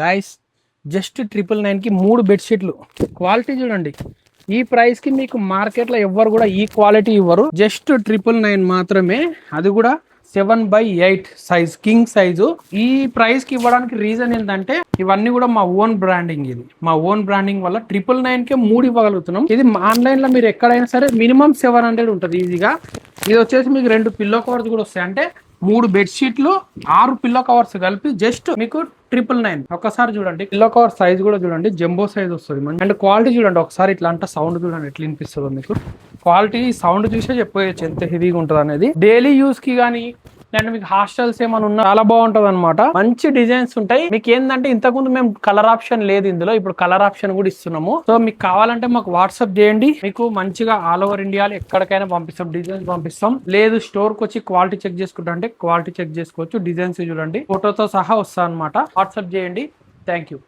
Guys just 999కి 3 బెడ్షీట్లు. Quality చూడండి. ఈ ప్రైస్ కి మీకు మార్కెట్ లో ఎవ్వరు కూడా ఈ క్వాలిటీ ఇవ్వరు. జస్ట్ 999 మాత్రమే, అది కూడా 7/8 సైజ్, కింగ్ సైజు. ఈ ప్రైస్ కి ఇవ్వడానికి రీజన్ ఏంటంటే ఇవన్నీ కూడా మా ఓన్ బ్రాండింగ్. ఇది మా ఓన్ బ్రాండింగ్ వల్ల 999కే 3 ఇవ్వగలుగుతున్నాం. ఇది ఆన్లైన్ లో మీరు ఎక్కడైనా సరే మినిమం 700 ఉంటుంది ఈజీగా. ఇది వచ్చేసి మీకు 2 పిల్లో కవర్స్ కూడా వస్తాయి. అంటే 3 బెడ్షీట్లు 6 పిల్లో కవర్స్ కలిపి జస్ట్ మీకు 999. ఒకసారి చూడండి పిల్లో కవర్ సైజ్ కూడా చూడండి, జంబో సైజ్ వస్తుంది. అండ్ క్వాలిటీ చూడండి ఒకసారి. ఇట్లా అంటే సౌండ్ చూడండి ఎట్లా వినిపిస్తుందో మీకు. క్వాలిటీ సౌండ్ చూసే చెప్పేయచ్చు ఎంత హెవీగా ఉంటుంది అనేది. డైలీ యూస్ కి కానీ అండ్ మీకు హాస్టల్స్ ఏమైనా ఉన్నా చాలా బాగుంటది అనమాట. మంచి డిజైన్స్ ఉంటాయి. మీకు ఏంటంటే ఇంతకుముందు మేము కలర్ ఆప్షన్ లేదు ఇందులో, ఇప్పుడు కలర్ ఆప్షన్ కూడా ఇస్తున్నాము. సో మీకు కావాలంటే మాకు వాట్సాప్ చేయండి, మీకు మంచిగా ఆల్ ఓవర్ ఇండియాలో ఎక్కడికైనా పంపిస్తాం, డిజైన్స్ పంపిస్తాం. లేదు స్టోర్ కి వచ్చి క్వాలిటీ చెక్ చేసుకుంటా అంటే క్వాలిటీ చెక్ చేసుకోవచ్చు. డిజైన్స్ చూడండి ఫోటోతో సహా వస్తా అనమాట. వాట్సాప్ చేయండి. Thank you.